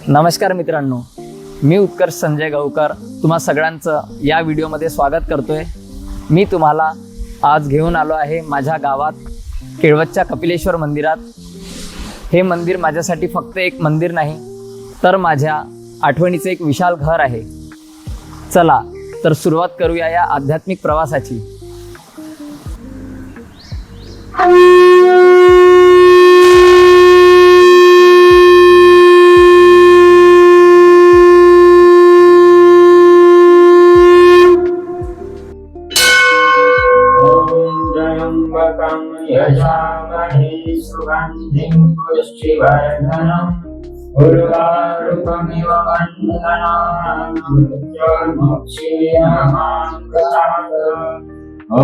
नमस्कार मित्रांनो, मी उत्कर्ष संजय गावकर तुम्हा सगळ्यांचं या व्हिडिओमध्ये स्वागत करतोय। मी तुम्हाला आज घेऊन आलो आहे माझ्या गावात केळवदच्या कपिलेश्वर मंदिरात। हे मंदिर माझ्यासाठी फक्त एक मंदिर नाही, तर माझ्या आठवणीचं एक विशाल घर आहे। चला तर सुरुवात करूया या आध्यात्मिक प्रवासाची। यजामहे सुगन्धिं पुष्टिवर्धनम् उर्वारुकमिव वन्दनान् मृत्युर्मुक्षीयमाङ्गतात्। ॐ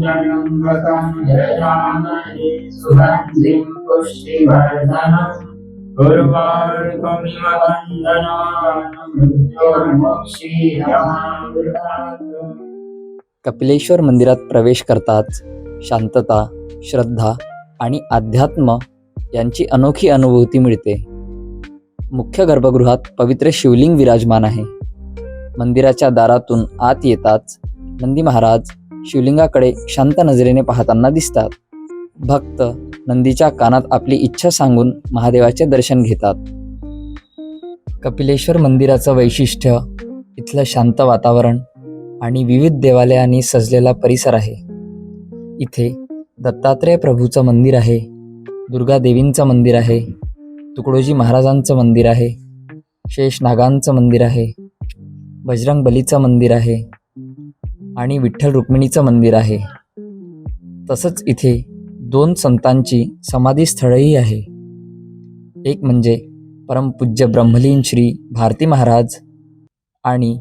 त्र्यम्बकं यजामहे सुगन्धिं पुष्टिवर्धनम् उर्वारुकमिव वन्दनान् मृत्युर्मुक्षीयमाङ्गतात्। कपिलेश्वर मंदिरात प्रवेश करताच शांतता, श्रद्धा आणि अध्यात्म यांची अनोखी अनुभूती मिळते। मुख्य गर्भगृहात पवित्र शिवलिंग विराजमान आहे। मंदिराच्या दारातून आत येताच नंदी महाराज शिवलिंगाकडे शांत नजरेने पाहताना दिसतात। भक्त नंदीच्या कानात आपली इच्छा सांगून महादेवाचे दर्शन घेतात। कपिलेश्वर मंदिराचं वैशिष्ट्य इथलं शांत वातावरण आणि विविध देवालयांनी सजलेला परिसर आहे। इथे दत्तात्रेय प्रभूचं मंदिर आहे, दुर्गा देवींचं मंदिर आहे, तुकडोजी महाराजांचं मंदिर आहे, शेष नागांचं मंदिर आहे, बजरंग बलीचं मंदिर आहे आणि विठ्ठल रुक्मिणीचं मंदिर आहे। तसंच इथे 2 संतांची समाधी स्थळही आहे। एक म्हणजे परमपूज्य ब्रह्मलीन श्री भारती महाराज आणि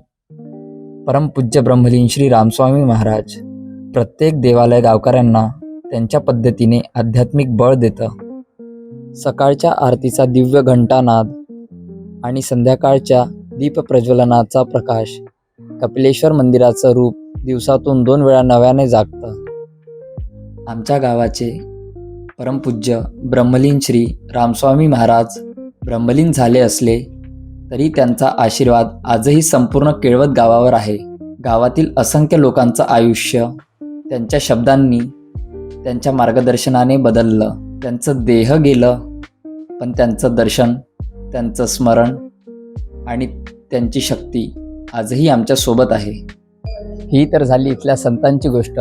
परमपूज्य ब्रह्मलीन श्री रामस्वामी महाराज। प्रत्येक देवालय गावकऱ्यांना त्यांच्या पद्धतीने आध्यात्मिक बळ देतं। सकाळच्या आरतीचा दिव्य घंटानाद आणि संध्याकाळच्या दीपप्रज्वलनाचा प्रकाश कपिलेश्वर मंदिराचं रूप दिवसातून 2 वेळा नव्याने जागतं। आमच्या गावाचे परमपूज्य ब्रह्मलीन श्री रामस्वामी महाराज ब्रह्मलीन झाले असले तरी त्यांचा आशीर्वाद आजही संपूर्ण केळवद गावावर आहे। गावातील असंख्य लोकांचं आयुष्य त्यांच्या शब्दांनी, त्यांच्या मार्गदर्शनाने बदललं। त्यांचं देह गेलं, पण त्यांचं दर्शन, त्यांचं स्मरण आणि त्यांची शक्ती आजही आमच्या सोबत आहे। ही तर झाली इथल्या संतांची गोष्ट।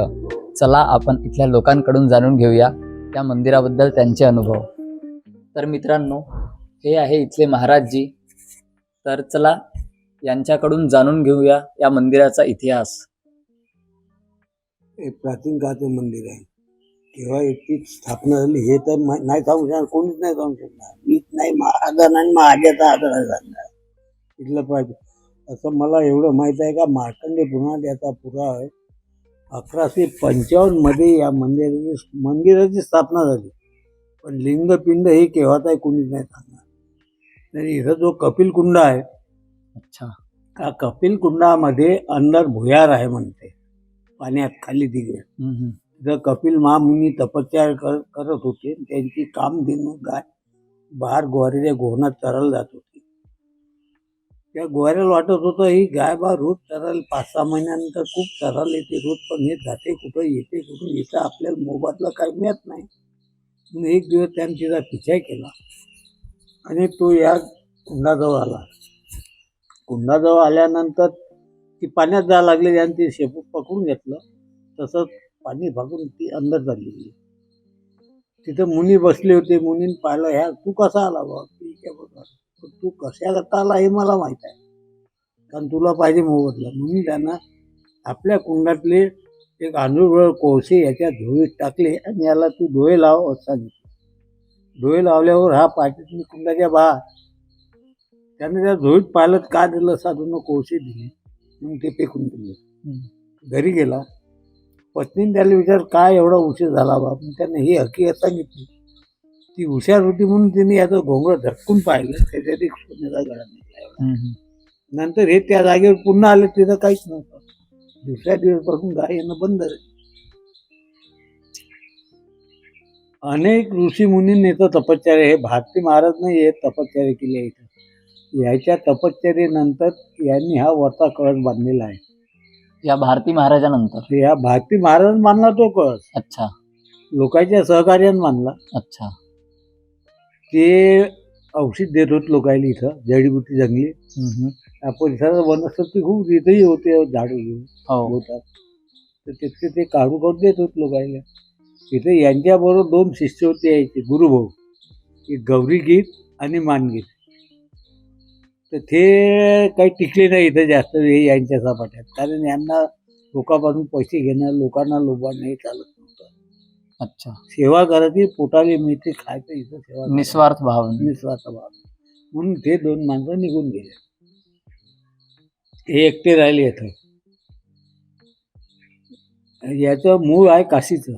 चला आपण इथल्या लोकांकडून जाणून घेऊया त्या मंदिराबद्दल त्यांचे अनुभव। तर मित्रांनो, हे आहे इथले महाराजजी। तर चला यांच्याकडून जाणून घेऊया या मंदिराचा इतिहास। हे प्राचीन काळचं मंदिर आहे। केव्हा याची स्थापना झाली हे तर नाही सांगू शकणार, कोणीच नाही सांगू शकणार। मीच नाही, महाराजांना आणि महाराजाचा आदर सांगणार इथलं पाहिजे। असं मला एवढं माहीत आहे का मार्कंडेय पुराणात याचा पुरावा आहे। 1155 मध्ये या मंदिराची स्थापना झाली, पण लिंगपिंड हे केव्हाच आहे कोणीच नाही सांगणार। तरी इथं जो कपिल कुंड आहे, अच्छा, त्या कपिल कुंडामध्ये अंदर भुयार आहे म्हणते, पाण्यात खाली तिकडे। तिथं कपिल महामुनी तपस्या करत होते। त्यांची कामधेनू गाय बाहेर ग्वारीच्या गोवणात चरायला जात होती। त्या ग्वाऱ्याला वाटत होतं ही गाय बा रोज चरायला 5-6 महिन्यानंतर खूप चरायला येते रोज, पण हे जाते कुठं येते कुठून येतं आपल्याला मोबाईलला काही मिळत नाही। म्हणून एक दिवस त्याने तिचा पिछा केला आणि तो या कुंडाजवळ आला। कुंडाजवळ आल्यानंतर ती पाण्यात जायला लागली आणि ती शेपूट पकडून घेतलं। तसंच पाणी भागून ती अंदर चालली गेली। तिथं मुनी बसले होते। मुनीने पाहिलं, ह्या तू कसा आला बा? ठीक आहे बघा, तू कशाकरता आला हे मला माहीत आहे, कारण तुला पाहिजे मोबदला। मुनी त्यांना आपल्या कुंडातले एक आंधूळ कोळसे याच्या धुळीत टाकले आणि याला तू डोळे लाव असं सांगितलं। डोळे लावल्यावर हा पाठीतून कुंडाच्या बाहेर त्याने त्या धुळीत पाहिलं, का दिलं साधून कोळसे दिले, मग ते फेकून दिले। घरी गेला, पत्नीने त्याला विचार काय एवढा उशीर झाला बा? त्याने ही हकीकत सांगितली। ती हुशार होती म्हणून तिने याचं घोंगडं झटकून पाहिलं, त्याच्यात एक सोन्याचा गळा निघाला। नंतर हे त्या जागेवर पुन्हा आले, तिथं काहीच नव्हतं। दुसऱ्या दिवसापासून गाय येणं बंद झालं। अनेक ऋषीमुनींनी इथं तपश्चर्या, हे भारती महाराज नाही हे तपश्चर्या केली आहे इथं। याच्या तपश्चर्येनंतर यांनी हा वरचा कळस बांधलेला आहे. या भारती महाराजानंतर. तर या भारती महाराज बांधला तो कळस, अच्छा लोकांच्या सहकार्याने बांधला. अच्छा. ते औषध देत होत लोकांना इथं, जडीबुटी जंगली. या परिसरात वनस्पती खूप इथंही होते, झाडं घेऊन हो. होतात. तर तिथे ते काढून देत होत लोकांना. तिथे यांच्याबरोबर 2 शिष्य होते यायचे गुरुभाऊ, एक गौरीगीत आणि मानगीत. तर ते काही टिकले नाही इथं जास्त वेळ यांच्या सपाट्यात, कारण यांना लोकांपासून पैसे घेणं, लोकांना लोभांना हे चालत नव्हतं. अच्छा. सेवा करायची, पोटाला मिळते खायचं, इथं सेवा करायची. निस्वार्थ भाव. निस्वार्थ भाव. म्हणून ते 2 माणसं निघून गेले. हे एकटे राहिले इथं. याचं मूळ आहे काशीचं,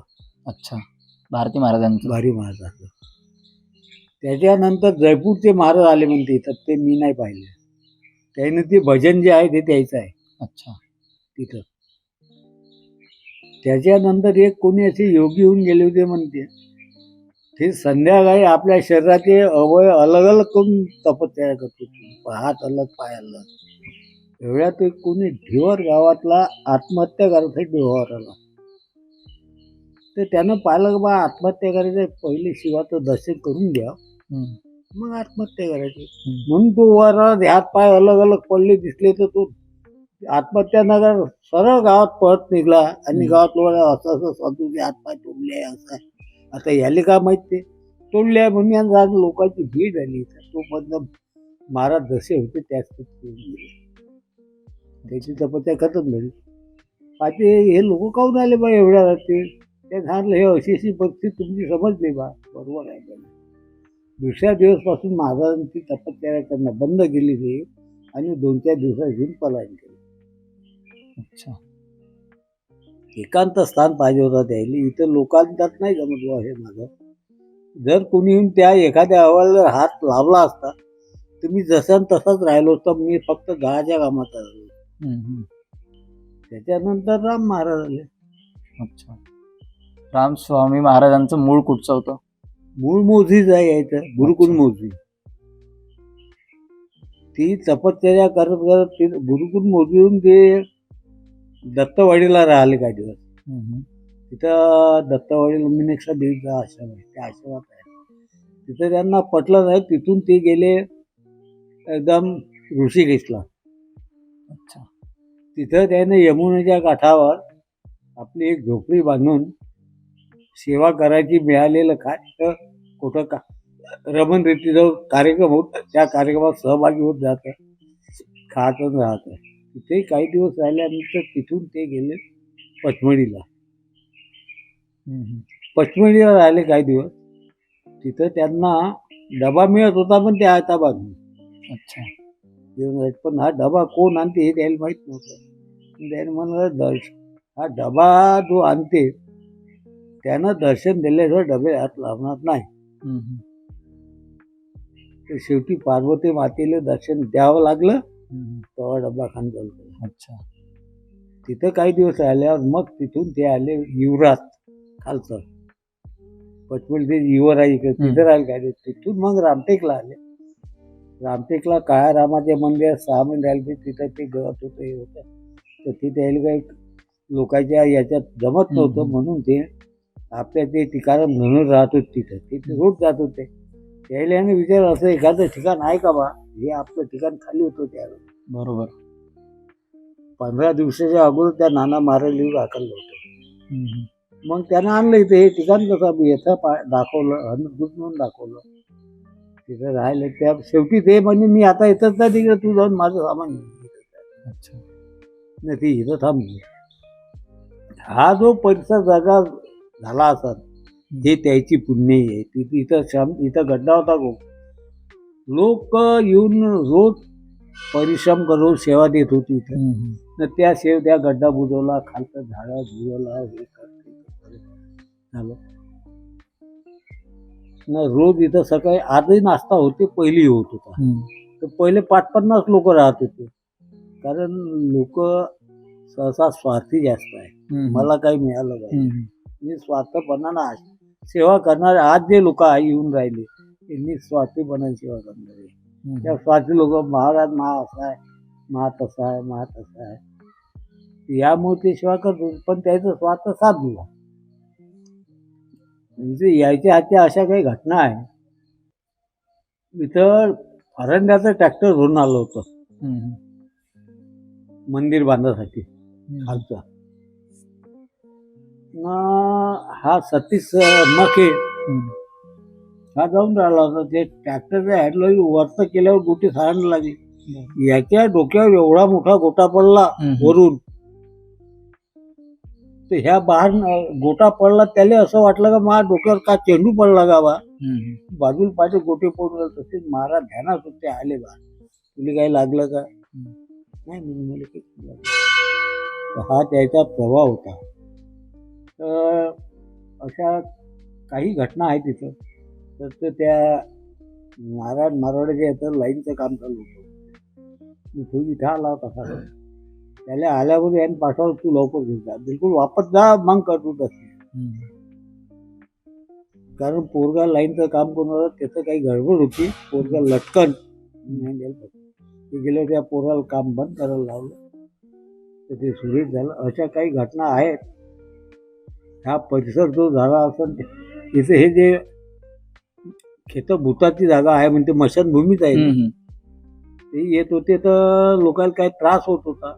अच्छा. भारती महाराजांचं. भारी महाराजाचं. त्याच्यानंतर जयपूरचे महाराज आले म्हणते इथं, ते मी नाही पाहिले. त्याने ते भजन जे आहे ते द्यायचं आहे अच्छा. तिथं. त्याच्यानंतर एक कोणी असे योगी होऊन गेले होते म्हणते, ते संध्याकाळी आपल्या शरीराचे अवयव अलग अलग करून तपश्चर्या करत होते. हात अलग, पाय अलग. एवढ्यात एक कोणी ढिवर गावातला आत्महत्या करायसाठी ढिवर आला. तर त्यानं पाहिलं की बा आत्महत्या करायचं, पहिले शिवाचं दर्शन करून घ्या, मग आत्महत्या करायची. म्हणून तो वर हात पाय अलग अलग पडले दिसले, तर तो आत्महत्या नगर सरळ गावात पळत निघला. आणि गावात लोक असं असं साधूचे हात पाय तोडले, असं आहे. आता याले का माहित ते तोडले आहे म्हणून यांना आज लोकांची भीड झाली. तो बदल महाराज जसे होते त्याच गेले, त्याची तपस्या खतम झाली. पाहिजे हे लोक काहून आले बा एवढ्या रात्री? ते सांगितलं हे अशी अशी परिस्थिती तुमची समजली बा, बरोबर आहे. दुसऱ्या दिवसपासून महाराजांची तपश्चर्या करणं बंद केली ते, आणि 2-4 दिवसात घेऊन पलायन केलं. अच्छा. एकांत स्थान पाहिजे होता द्यायला. इथं लोकांतात नाही जमत बुवा हे माझं. जर कोणी येऊन त्या एखाद्या अहवालावर हात लावला असता तर मी जसा तसाच राहिलो असतो. मी फक्त गावाच्या कामात राहिलो. त्याच्यानंतर राम महाराज आले. अच्छा. रामस्वामी महाराजांचं मूळ कुठचं होतं? मूळ मोझीच आहे यायचं, गुरुकुल मोझी. ती तपश्चर्या करत करत ते गुरुकुल मोझीहून ते दत्तवाडीला राहिले काही दिवस. तिथं दत्तवाडी लंबिनेक्षा देवीचा आश्रम आहे, त्या आश्रमात आहे. तिथं त्यांना पटलं नाही, तिथून ते गेले एकदम ऋषिकेशला. अच्छा. तिथं त्याने यमुनेच्या काठावर आपली एक झोपडी बांधून सेवा करायची. मिळालेलं काय तर कुठं का रमण रीतीचा कार्यक्रम होत, त्या कार्यक्रमात सहभागी होत जातं, खातच राहतं. तिथे काही दिवस राहिल्यानंतर तिथून ते गेले पचमढीला. पचमढीला राहिले काही दिवस. तिथं त्यांना डबा मिळत होता, पण ते आता बांधून. अच्छा. जेवण, पण हा डबा कोण आणते हे त्याला माहीत नव्हतं. त्याने म्हणलं हा डबा जो आणते त्यानं दर्शन दिल्याशिवाय डबे हात लावणार नाही. तर शेवटी पार्वती मातेला दर्शन द्यावं लागलं, तेव्हा डबा खान चालतो. अच्छा. तिथं काही दिवस राहिल्यावर मग तिथून ते आले युवरात खालचं, पचमढी ते युवर आहे इकडे, तिथं राहिले काय दिवस. तिथून मग रामटेकला आले. रामटेकला काळ्या रामाच्या मंदिरात 6 महिने राहिले. तिथं ते गळत होतं, हे होतं. तर तिथे यायला काही लोकांच्या याच्यात जमत नव्हतं, म्हणून ते आपल्या ते ठिकाण म्हणून राहत होते. तिथे रोज जात होते. त्याला विचार असं एखादं ठिकाण आहे का बा, हे आपलं ठिकाण खाली होतं त्यावेळेस. बरोबर. 15 दिवसाच्या अगोदर त्या नाना महाराज दाखवलं होतं. मग त्यानं आणलं इथे हे ठिकाण. कसं येतं दाखवलं, अनुभूत म्हणून दाखवलं. तिथं राहिले. त्या शेवटी ते म्हणजे मी आता येतच नाही तिकडे, तू जाऊन माझं सामान घे. अच्छा. नाही ती इथं थांबली. हा जो परिसर जागा झाला असत हे त्याची पुण्य आहे. इथं गड्डा होता गो. लोक येऊन रोज परिश्रम करून सेवा देत होती इथं. तर त्या गड्डा बुजवला, खालचं झाडं बुजवला, हे झालं ना. रोज इथं सकाळी आजही नाश्ता होते, पहिली होत होता. तर पहिले 5-50 लोक राहत होते. कारण लोक सहसा स्वार्थी जास्त आहे. मला काही मिळालं पाहिजे, मी स्वार्थपणानं सेवा करणारे आज जे लोक येऊन राहिले त्यांनी स्वार्थीपणाने सेवा करणारे. त्या स्वार्थी लोक महाराज महा असा आहे, महा तसा आहे, महा तसा आहे, यामुळे ते सेवा करतो. पण त्याचा स्वार्थ साधला. म्हणजे यायच्या हातच्या अशा काही घटना आहे. इथं अरंड्याचं ट्रॅक्टर भरून आलं होतं मंदिर बांधण्यासाठी खालचा. हा सतीश मके हा जाऊन राहिला होता. ते ट्रॅक्टरच्या हॅडल वरत केल्यावर गोटी सारायला लागली. याच्या डोक्यावर एवढा मोठा गोटा पडला वरून. तर ह्या बाहेर गोटा पडला, त्याला असं वाटलं का माझ्या डोक्यावर का चेंडू पडला का बा. बाजूला पाहिजे गोटे पडून गेले. तसेच महाराज ध्यानात होते, आले बा तुला काही लागलं का. नाही मला काही लागलं. हा त्याचा प्रभाव होता. तर अशा काही घटना आहेत तिथं. तर त्या महाराज मारवाड्याच्या इथं लाईनचं काम चालू होतं. तो इथं आला होता. त्याला आल्यावर याने पाठवलं, तू लवकर घेऊन जा, बिलकुल वापस जा, मग करतो तसे. कारण पोरगा लाईनचं काम करून होतं, त्याचं काही गडबड होती. पोरगा लटकन नाही गेलं. ते गेलं, त्या पोराला काम बंद करायला लावलं, तर ते सुरळीत झालं. अशा काही घटना आहेत. हा परिसर जो झाला असेल तिथे हे जे खेतं भूताची जागा आहे म्हणजे मशानभूमीच आहे. ते येत होते तर लोकांना काही त्रास होत होता.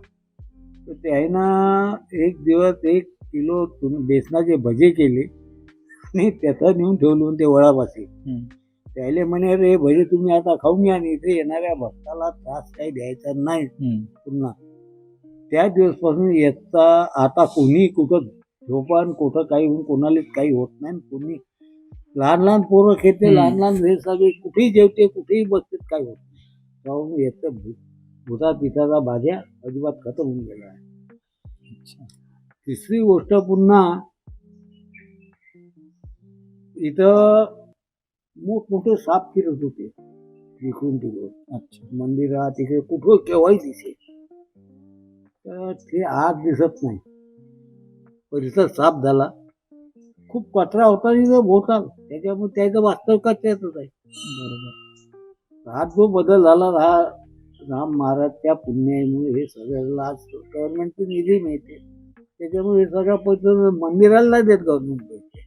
तर ते आहे ना, एक दिवस 1 किलो बेसनाचे भजे केले आणि त्याचं नेऊन ठेवलं ते वळापाशी. त्याले म्हणे, रे भजे तुम्ही आता खाऊन घ्या आणि इथे येणाऱ्या भक्ताला त्रास काही द्यायचा नाही पुन्हा. त्या दिवसपासून याचा आता कोणी कुठं झोपान कुठं काही होऊन कोणालाच काही होत नाही. कोणी लहान लहान पोरं खेळते, लहान लहान हे सगळे कुठेही जेवते, कुठेही बसते, काही होत नाही. याचं भूता पिताचा भाज्या अजिबात खतम होऊन गेला आहे. तिसरी गोष्ट, पुन्हा इथं मोठमोठे साप फिरत होते इकडून तिकडून. मंदिरात तिथे कुठं केव्हाही दिसे. तर ते आज दिसत नाही. परिसर साफ झाला. खूप कचरा होता तिथं भोवताल. त्याच्यामुळे त्याचं वास्तव कचऱ्यातच आहे. हा जो बदल झाला, हा राम महाराजच्या पुण्यामुळे हे सगळं आज गव्हर्नमेंटची निधी मिळते. त्याच्यामुळे हे सगळं पैसे मंदिराला नाही देत गव्हर्नमेंट पैसे.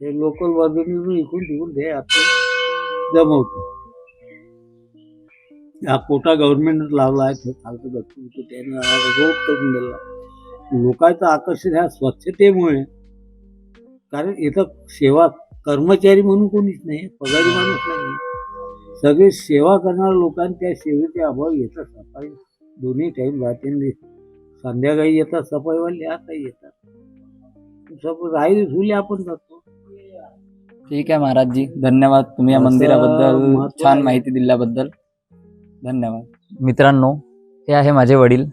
हे लोकल बाजूने इकडून तिकडून हे आपण जमवतो. हा कोटा गव्हर्नमेंटच लावला आहे. ते खालचं गच्चू त्याने रोड करून दिला. लोकांचं आकर्षण ह्या स्वच्छतेमुळे. कारण इथं सेवा कर्मचारी म्हणून कोणीच नाही, पगारी माणूस नाही. सगळे सेवा करणाऱ्या लोकांनी त्या सेवेचे अभाव येतात. सफाई दोन्ही टाईम राहते. संध्याकाळी येतात सफाईवाले, आताही येतात. सब राहील झुले आपण जातो. ठीक आहे महाराजजी, धन्यवाद. तुम्ही या असं मंदिराबद्दल महत्त्व छान आहे. माहिती दिल्याबद्दल धन्यवाद. मित्रांनो, हे आहे माझे वडील.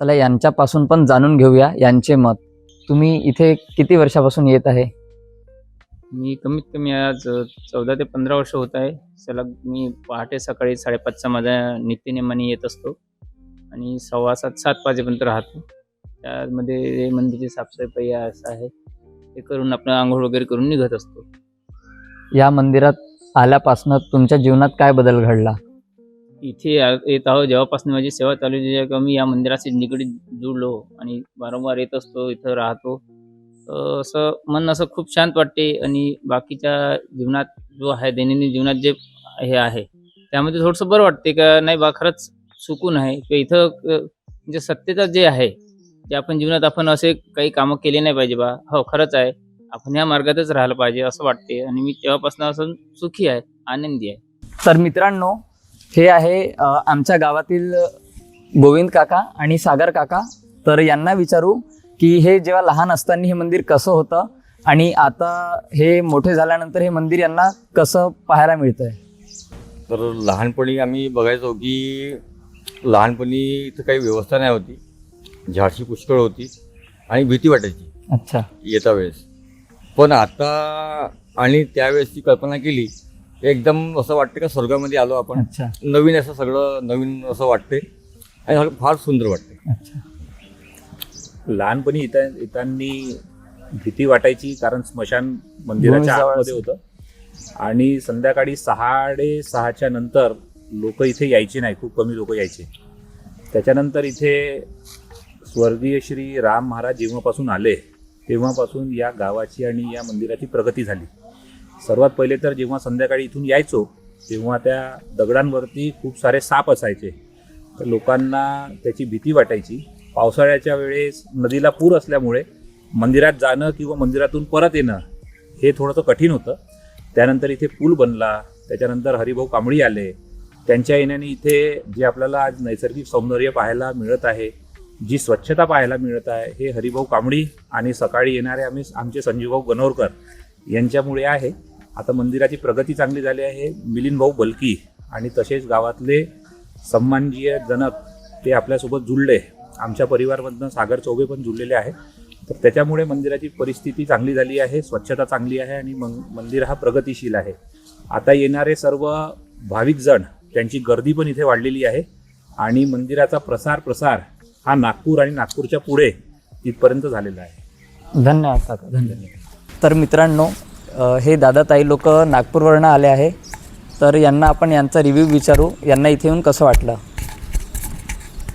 चला यांच्यापासून पण जाणून घेऊया यांचे मत. तुम्ही इथे किती वर्षापासून येत आहे? मी कमीत कमी आज 14 ते 15 वर्ष होत आहे. सलग मी पहाटे सकाळी 5:30चा माझ्या नित्यनेमाने येत असतो आणि 6:15-7 वाजेपर्यंत राहतो. त्यामध्ये मंदिराची साफसफाई असं आहे, ते करून आपण आंघोळ वगैरे करून निघत असतो. या मंदिरात आल्यापासून तुमच्या जीवनात काय बदल घडला? इथे येत आहो जेव्हापासून माझी सेवा चालू झाली आहे, मी या मंदिराशी निगडीत जुळलो आणि वारंवार येत असतो, इथं राहतो. असं मन असं खूप शांत वाटते. आणि बाकीच्या जीवनात जो आहे, दैनंदिन जीवनात जे हे आहे त्यामध्ये थोडंसं बरं वाटते का नाही बा, खरंच सुकून आहे. किंवा इथं म्हणजे सत्यता जे आहे, जे आपण जीवनात आपण असे काही कामं केले नाही पाहिजे बा, हो खरंच आहे, आपण ह्या मार्गातच राहायला पाहिजे असं वाटते. आणि मी तेव्हापासून असं सुखी आहे, आनंदी आहे. तर मित्रांनो, हे आहे आमच्या गावातील गोविंद काका आणि सागर काका. तर यांना विचारू की हे जेव्हा लहान असताना हे मंदिर कसं होतं आणि आता हे मोठे झाल्यानंतर हे मंदिर यांना कसं पाहायला मिळतंय. तर लहानपणी आम्ही बघायचो की लहानपणी इथं काही व्यवस्था नाही होती. झाडशी पुष्कळ होती आणि भीती वाटायची अच्छा येता वेळेस. पण आता आणि त्यावेळेसची कल्पना केली, एकदम असं वाटतं का स्वर्गामध्ये आलो आपण. अच्छा नवीन असं सगळं नवीन असं वाटते आणि सगळं फार सुंदर वाटते. अच्छा. लहानपणी येताना भीती वाटायची, कारण स्मशान मंदिराच्या भूमी जवळ आतमध्ये होतं. आणि संध्याकाळी 6:30च्या नंतर लोक इथे यायचे नाही, खूप कमी लोक यायचे. त्याच्यानंतर इथे स्वर्गीय श्री राम महाराज जेव्हापासून आले तेव्हापासून या गावाची आणि या मंदिराची प्रगती झाली. सर्वात पहिले तर जेव्हा संध्याकाळी इथून यायचो तेव्हा त्या दगडांवरती खूप सारे साप असायचे, तर लोकांना त्याची भीती वाटायची. पावसाळ्याच्या वेळेस नदीला पूर असल्यामुळे मंदिरात जाणं किंवा मंदिरातून परत येणं हे थोडंसं कठीण होतं. त्यानंतर इथे पूल बनला, त्याच्यानंतर हरिभाऊ कांबळी आले. त्यांच्या येण्याने इथे जे आपल्याला आज नैसर्गिक सौंदर्य पाहायला मिळत आहे, जी स्वच्छता पाहायला मिळत आहे, हे हरिभाऊ कांबळी आणि सकाळी येणारे आमचे संजीवभाऊ गणोरकर यांच्यामुळे आहे. आता मंदिराची प्रगती चांगली झाली आहे. मिलिंद भाऊ बलकी आणि तसेच गावातले सन्माननीय जनक ते आपल्यासोबत जुळले. आमच्या परिवारमधनं सागर चौबे पण जुळलेले आहे. तर त्याच्यामुळे मंदिराची परिस्थिती चांगली झाली आहे, स्वच्छता चांगली आहे आणि मंदिर हा प्रगतिशील आहे. आता येणारे सर्व भाविक जण त्यांची गर्दी पण इथे वाढलेली आहे आणि मंदिराचा प्रसार हा नागपूर आणि नागपूरच्या पुढे तिथपर्यंत झालेला आहे. धन्यवाद काका, धन्यवाद. तर मित्रांनो, हे दादाताई लोक नागपूरवरनं आले आहे, तर यांना आपण यांचा रिव्ह्यू विचारू. यांना इथे येऊन कसं वाटलं?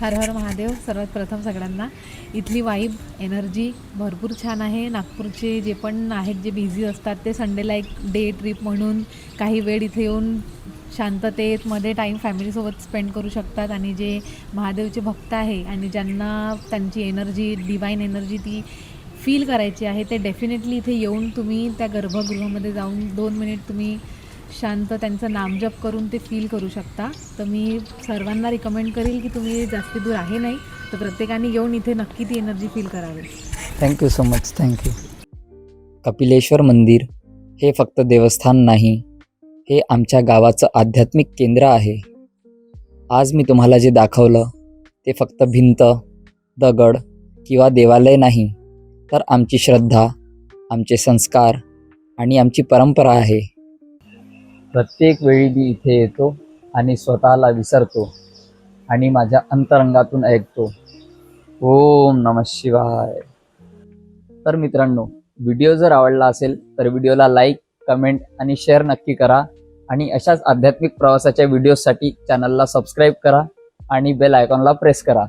हर हर महादेव. सर्वात प्रथम सगळ्यांना इथली वाईब एनर्जी भरपूर छान आहे. नागपूरचे जे पण आहेत जे बिझी असतात ते संडेला एक डे ट्रिप म्हणून काही वेळ इथे येऊन शांततेमध्ये टाईम फॅमिलीसोबत स्पेंड करू शकतात. आणि जे महादेवचे भक्त आहे आणि ज्यांना त्यांची एनर्जी, डिवाईन एनर्जी ती फील करायची आहे, ते डेफिनेटली इथे येऊन तुम्ही त्या गर्भगृहामध्ये जाऊन 2 मिनिट तुम्ही शांत त्यांचं नामजप करून ते फील करू शकता. तर मी सर्वांना रिकमेंड करेल की तुम्ही जास्ती दूर आहे नाही तर प्रत्येकाने येऊन इथे नक्की ती एनर्जी फील करावी. Thank you so much, thank you. Kapileshwar मंदिर हे फक्त देवस्थान नाही, हे आमच्या गावाचं आध्यात्मिक केंद्र आहे. आज मी तुम्हाला जे दाखवलं ते फक्त भिंत, दगड किंवा देवालय नाही, तर आमची श्रद्धा, आमचे संस्कार आणि आमची परंपरा आहे. प्रत्येक वेळी मी इथे येतो आणि स्वतःला विसरतो आणि माझ्या अंतरंगातून ऐकतो, ओम नमः शिवाय. तर मित्रांनो, व्हिडिओ जर आवडला असेल तर व्हिडिओला लाईक, कमेंट आणि शेअर नक्की करा. आणि अशाच आध्यात्मिक प्रवासाच्या व्हिडिओसाठी चॅनलला सबस्क्राईब करा आणि बेल आयकॉनला प्रेस करा.